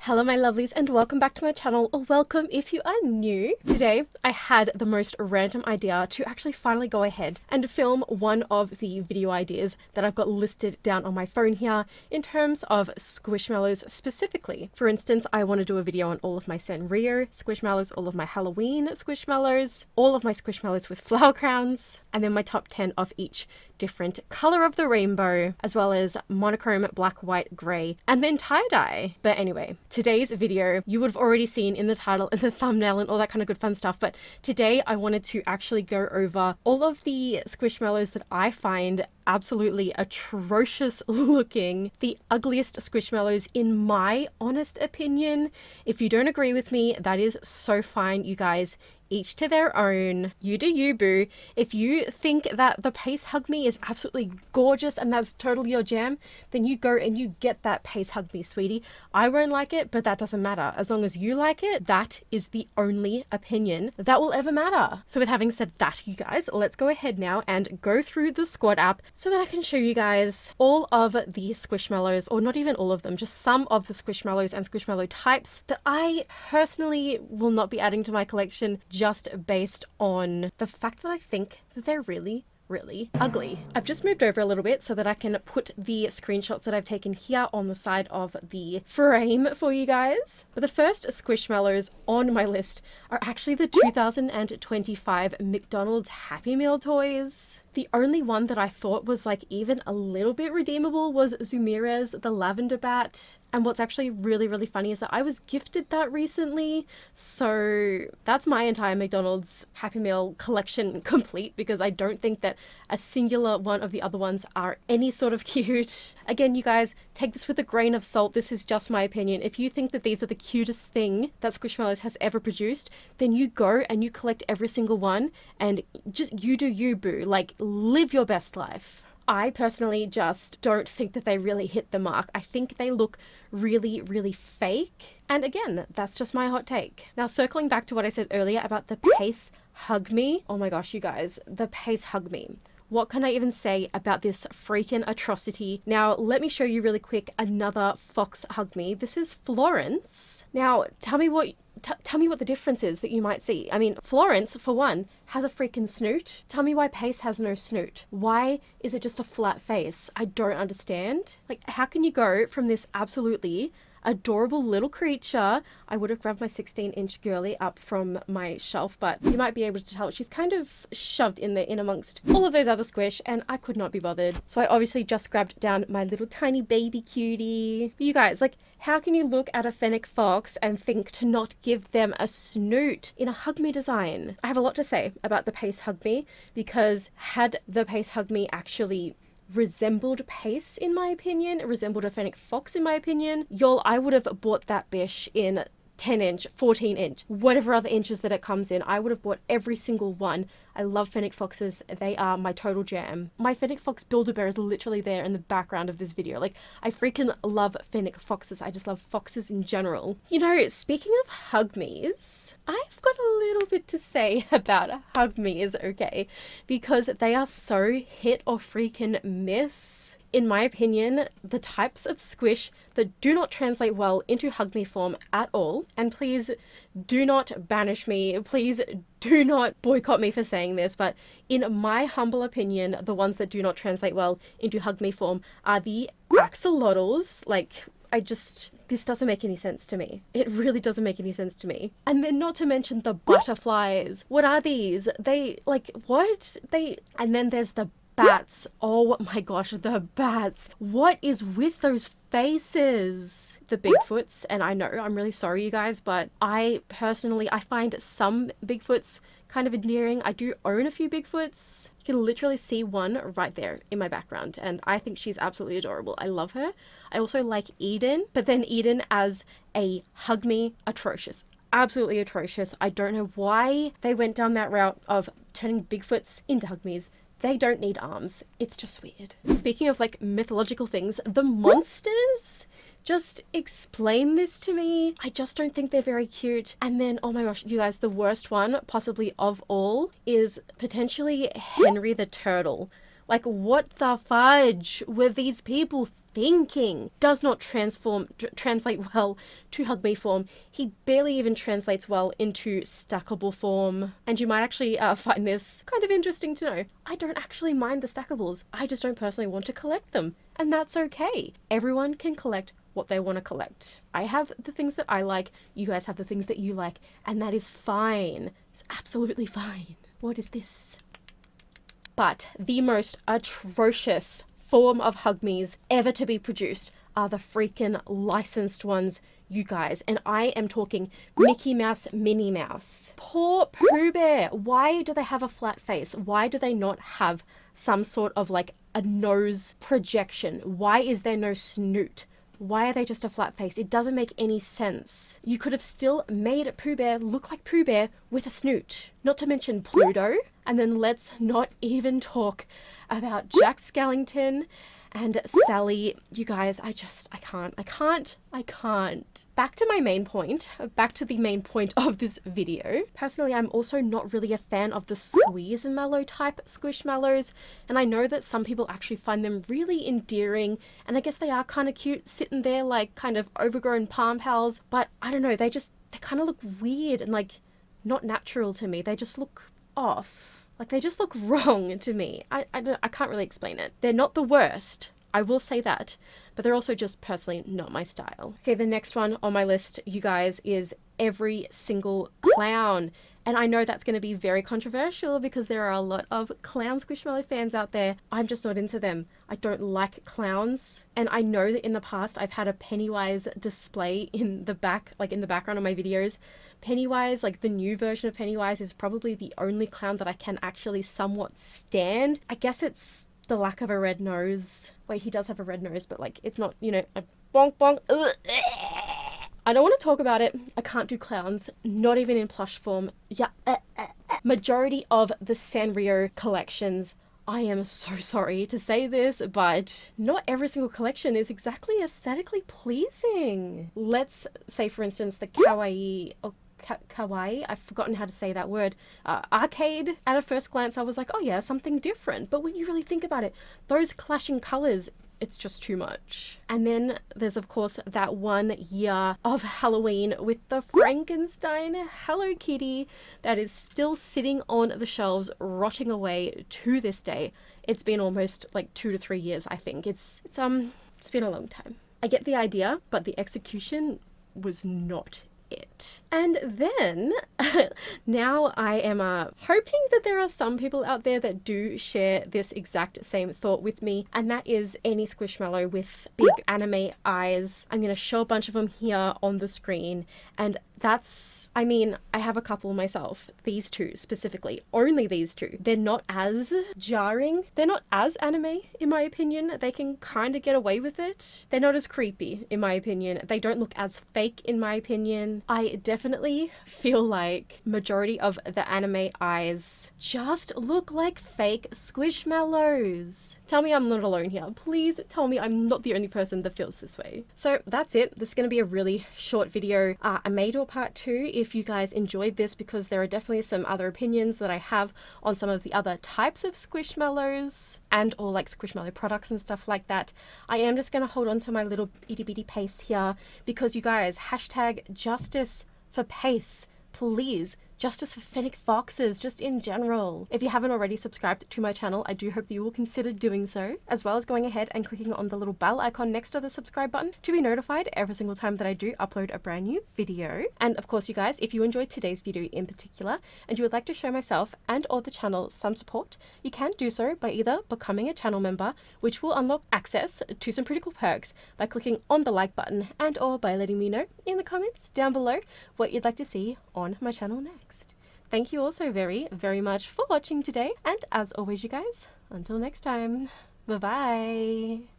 Hello my lovelies and welcome back to my channel, or welcome if you are new. Today I had the most random idea to actually finally go ahead and film one of the video ideas that I've got listed down on my phone here in terms of squishmallows specifically. For instance, I want to do a video on all of my Sanrio squishmallows, all of my Halloween squishmallows, all of my squishmallows with flower crowns, and then my top 10 of each different color of the rainbow, as well as monochrome, black, white, gray, and then tie-dye. But anyway, today's video you would have already seen in the title and the thumbnail and all that kind of good fun stuff, but today I wanted to actually go over all of the squishmallows that I find absolutely atrocious looking, the ugliest squishmallows in my honest opinion. If you don't agree with me, that is so fine, you guys. Each to their own. You do you, boo. If you think that the Pace Hug Me is absolutely gorgeous and that's totally your jam, then you go and you get that Pace Hug Me, sweetie. I won't like it, but that doesn't matter. As long as you like it, that is the only opinion that will ever matter. So with having said that, you guys, let's go ahead now and go through the squad app so that I can show you guys all of the squishmallows, or not even all of them, just some of the squishmallows and squishmallow types that I personally will not be adding to my collection, just based on the fact that I think that they're really ugly. I've just moved over a little bit so that I can put the screenshots that I've taken here on the side of the frame for you guys. But the first squishmallows on my list are actually the 2025 McDonald's Happy Meal toys. The only one that I thought was like even a little bit redeemable was Zumirez the Lavender Bat. And what's actually really funny is that I was gifted that recently. So that's my entire McDonald's Happy Meal collection complete, because I don't think that a singular one of the other ones are any sort of cute. Again, you guys, take this with a grain of salt. This is just my opinion. If you think that these are the cutest thing that Squishmallows has ever produced, then you go and you collect every single one and just you do you, boo. Like, live your best life. I personally just don't think that they really hit the mark. I think they look really fake. And again, that's just my hot take. Now, circling back to what I said earlier about the Pace Hug Me. Oh my gosh, you guys, the Pace Hug Me. What can I even say about this freaking atrocity? Now, let me show you really quick another Fox Hug Me. This is Florence. Now, tell me what the difference is that you might see. I mean, Florence, for one, has a freaking snoot. Tell me why Pace has no snoot. Why is it just a flat face? I don't understand. Like, how can you go from this absolutely adorable little creature? I would have grabbed my 16-inch girly up from my shelf, but you might be able to tell she's kind of shoved in there in amongst all of those other squish, and I could not be bothered. So I obviously just grabbed down my little tiny baby cutie. But you guys, like, how can you look at a fennec fox and think to not give them a snoot in a Hug Me design? I have a lot to say about the Pace Hug Me, because had the Pace Hug Me actually resembled Pace, in my opinion, resembled a fennec fox, in my opinion, y'all, I would have bought that bish in 10-inch, 14-inch, whatever other inches that it comes in. I would have bought every single one. I love fennec foxes. They are my total jam. My fennec fox Build-A-Bear is literally there in the background of this video. Like, I freaking love fennec foxes. I just love foxes in general. You know, speaking of Hug Me's, I've got a little bit to say about Hug Me's, okay? Because they are so hit or freaking miss. In my opinion, the types of squish that do not translate well into Hug Me form at all, and please do not banish me, please do not boycott me for saying this, but in my humble opinion, the ones that do not translate well into Hug Me form are the axolotls. Like, this doesn't make any sense to me. It really doesn't make any sense to me. And then not to mention the butterflies. What are these? And then there's the bats. Oh my gosh, the bats. What is with those faces? The Bigfoots, and I know, I'm really sorry you guys, but I find some Bigfoots kind of endearing. I do own a few Bigfoots. You can literally see one right there in my background, and I think she's absolutely adorable. I love her. I also like Eden, but then Eden as a Hug Me, atrocious. Absolutely atrocious. I don't know why they went down that route of turning Bigfoots into Hug Me's. They don't need arms. It's just weird. Speaking of like mythological things, the monsters, just explain this to me. I just don't think they're very cute. And then, oh my gosh, you guys, the worst one possibly of all is potentially Henry the Turtle. Like, what the fudge were these people thinking? Does not translate well to hug me form. He barely even translates well into stackable form. And you might actually find this kind of interesting to know. I don't actually mind the stackables. I just don't personally want to collect them. And that's okay. Everyone can collect what they want to collect. I have the things that I like. You guys have the things that you like. And that is fine. It's absolutely fine. What is this? But the most atrocious form of Hugmies ever to be produced are the freaking licensed ones, you guys. And I am talking Mickey Mouse, Minnie Mouse. Poor Pooh Bear. Why do they have a flat face? Why do they not have some sort of like a nose projection? Why is there no snoot? Why are they just a flat face? It doesn't make any sense. You could have still made Pooh Bear look like Pooh Bear with a snoot. Not to mention Pluto. And then let's not even talk about Jack Skellington and Sally. You guys, I can't. Back to my main point, back to the main point of this video. Personally, I'm also not really a fan of the squishmallow type squishmallows, and I know that some people actually find them really endearing, and I guess they are kind of cute sitting there like kind of overgrown palm pals, but I don't know, they kind of look weird and like not natural to me. They just look off. Like, they just look wrong to me. I can't really explain it. They're not the worst, I will say that, but they're also just personally not my style. Okay, the next one on my list, you guys, is every single clown. And I know that's going to be very controversial because there are a lot of clown squishmallow fans out there. I'm just not into them. I don't like clowns. And I know that in the past I've had a Pennywise display in the back, like in the background of my videos. Pennywise, like the new version of Pennywise, is probably the only clown that I can actually somewhat stand. I guess it's the lack of a red nose. Wait, he does have a red nose, but like it's not, you know, a bonk bonk. Ugh. I don't want to talk about it. I can't do clowns, not even in plush form. Yeah. Majority of the Sanrio collections, I am so sorry to say this, but not every single collection is exactly aesthetically pleasing. Let's say, for instance, the kawaii, or kawaii, I've forgotten how to say that word, arcade. At a first glance, I was like, oh yeah, something different. But when you really think about it, those clashing colors, it's just too much. And then there's of course that 1 year of Halloween with the Frankenstein Hello Kitty that is still sitting on the shelves rotting away to this day. It's been almost like 2 to 3 years, I think. It's been a long time. I get the idea, but the execution was not it. And then now I am hoping that there are some people out there that do share this exact same thought with me, and that is any squishmallow with big anime eyes. I'm going to show a bunch of them here on the screen, and that's, I mean, I have a couple myself. These two specifically, only these two. They're not as jarring. They're not as anime, in my opinion. They can kind of get away with it. They're not as creepy, in my opinion. They don't look as fake, in my opinion. I definitely feel like majority of the anime eyes just look like fake squishmallows. Tell me I'm not alone here. Please tell me I'm not the only person that feels this way. So that's it. This is going to be a really short video. I may do a part 2 if you guys enjoyed this, because there are definitely some other opinions that I have on some of the other types of squishmallows and or like squishmallow products and stuff like that. I am just going to hold on to my little itty bitty pace here because you guys, hashtag justice for pace, please. Justice for fennec foxes, just in general. If you haven't already subscribed to my channel, I do hope that you will consider doing so, as well as going ahead and clicking on the little bell icon next to the subscribe button to be notified every single time that I do upload a brand new video. And of course, you guys, if you enjoyed today's video in particular, and you would like to show myself and or the channel some support, you can do so by either becoming a channel member, which will unlock access to some pretty cool perks by clicking on the like button, and or by letting me know in the comments down below what you'd like to see on my channel next. Thank you all so very, very much for watching today. And as always, you guys, until next time, bye-bye.